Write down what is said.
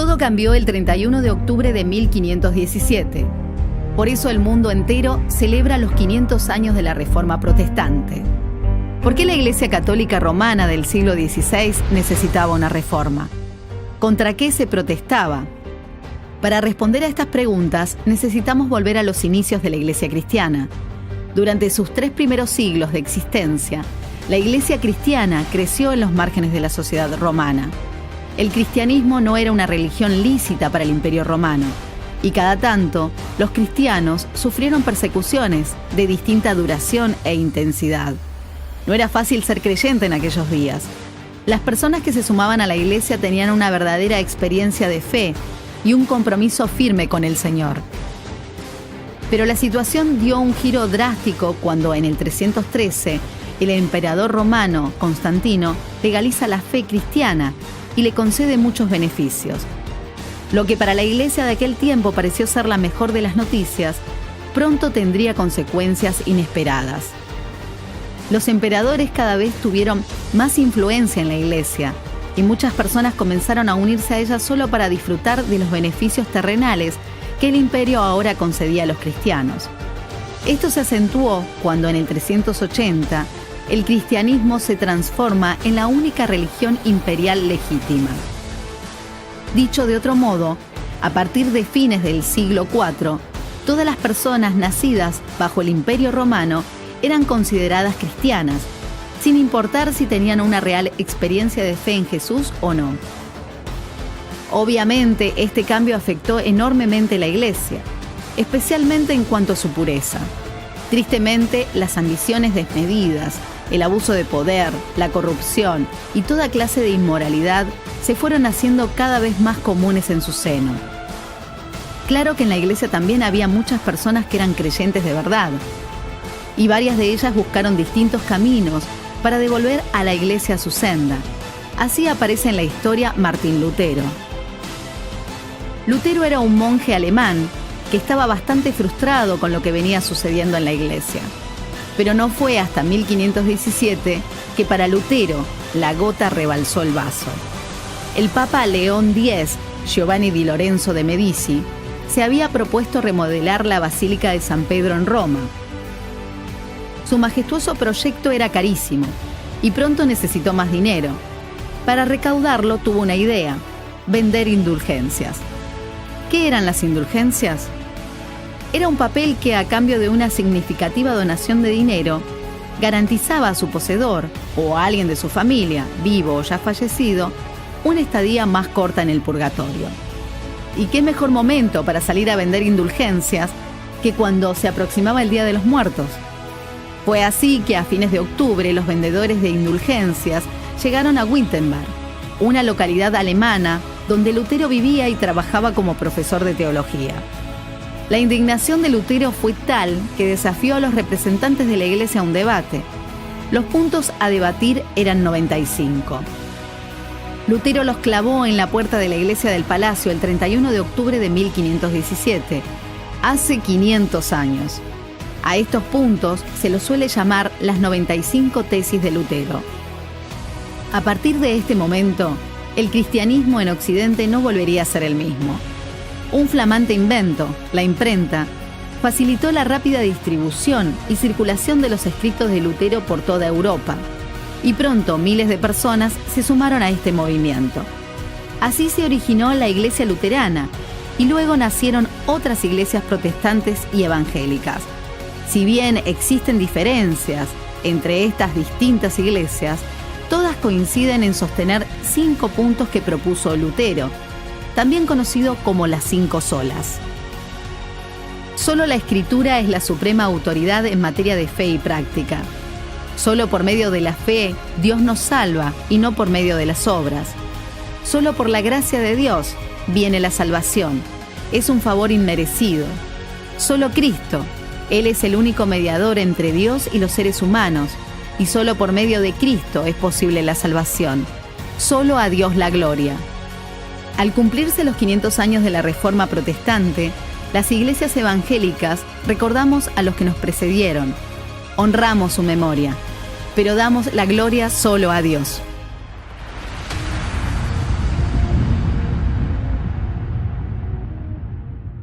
Todo cambió el 31 de octubre de 1517. Por eso el mundo entero celebra los 500 años de la Reforma Protestante. ¿Por qué la Iglesia Católica Romana del siglo XVI necesitaba una reforma? ¿Contra qué se protestaba? Para responder a estas preguntas, necesitamos volver a los inicios de la Iglesia cristiana. Durante sus 3 primeros siglos de existencia, la Iglesia cristiana creció en los márgenes de la sociedad romana. El cristianismo no era una religión lícita para el Imperio Romano, y cada tanto los cristianos sufrieron persecuciones de distinta duración e intensidad. No era fácil ser creyente en aquellos días. Las personas que se sumaban a la Iglesia tenían una verdadera experiencia de fe y un compromiso firme con el Señor. Pero la situación dio un giro drástico cuando en el 313 el emperador romano Constantino legaliza la fe cristiana y le concede muchos beneficios. Lo que para la Iglesia de aquel tiempo pareció ser la mejor de las noticias, pronto tendría consecuencias inesperadas. Los emperadores cada vez tuvieron más influencia en la Iglesia y muchas personas comenzaron a unirse a ella solo para disfrutar de los beneficios terrenales que el imperio ahora concedía a los cristianos. Esto se acentuó cuando en el 380 el cristianismo se transforma en la única religión imperial legítima. Dicho de otro modo, a partir de fines del siglo IV, todas las personas nacidas bajo el Imperio Romano eran consideradas cristianas, sin importar si tenían una real experiencia de fe en Jesús o no. Obviamente, este cambio afectó enormemente la Iglesia, especialmente en cuanto a su pureza. Tristemente, las ambiciones desmedidas, el abuso de poder, la corrupción y toda clase de inmoralidad se fueron haciendo cada vez más comunes en su seno. Claro que en la Iglesia también había muchas personas que eran creyentes de verdad, y varias de ellas buscaron distintos caminos para devolver a la Iglesia a su senda. Así aparece en la historia Martín Lutero. Lutero era un monje alemán que estaba bastante frustrado con lo que venía sucediendo en la Iglesia. Pero no fue hasta 1517 que para Lutero la gota rebalsó el vaso. El Papa León X, Giovanni di Lorenzo de Medici, se había propuesto remodelar la Basílica de San Pedro en Roma. Su majestuoso proyecto era carísimo y pronto necesitó más dinero. Para recaudarlo tuvo una idea: vender indulgencias. ¿Qué eran las indulgencias? Era un papel que, a cambio de una significativa donación de dinero, garantizaba a su poseedor o a alguien de su familia, vivo o ya fallecido, una estadía más corta en el purgatorio. ¿Y qué mejor momento para salir a vender indulgencias que cuando se aproximaba el Día de los Muertos? Fue así que a fines de octubre los vendedores de indulgencias llegaron a Wittenberg, una localidad alemana donde Lutero vivía y trabajaba como profesor de teología. La indignación de Lutero fue tal que desafió a los representantes de la Iglesia a un debate. Los puntos a debatir eran 95. Lutero los clavó en la puerta de la Iglesia del Palacio el 31 de octubre de 1517, hace 500 años. A estos puntos se los suele llamar las 95 tesis de Lutero. A partir de este momento, el cristianismo en Occidente no volvería a ser el mismo. Un flamante invento, la imprenta, facilitó la rápida distribución y circulación de los escritos de Lutero por toda Europa, y pronto miles de personas se sumaron a este movimiento. Así se originó la Iglesia luterana, y luego nacieron otras iglesias protestantes y evangélicas. Si bien existen diferencias entre estas distintas iglesias, todas coinciden en sostener 5 puntos que propuso Lutero, también conocido como las 5 solas. Solo la Escritura es la suprema autoridad en materia de fe y práctica. Solo por medio de la fe Dios nos salva y no por medio de las obras. Solo por la gracia de Dios viene la salvación. Es un favor inmerecido. Solo Cristo, Él es el único mediador entre Dios y los seres humanos, y solo por medio de Cristo es posible la salvación. Solo a Dios la gloria. Al cumplirse los 500 años de la Reforma Protestante, las iglesias evangélicas recordamos a los que nos precedieron, honramos su memoria, pero damos la gloria solo a Dios.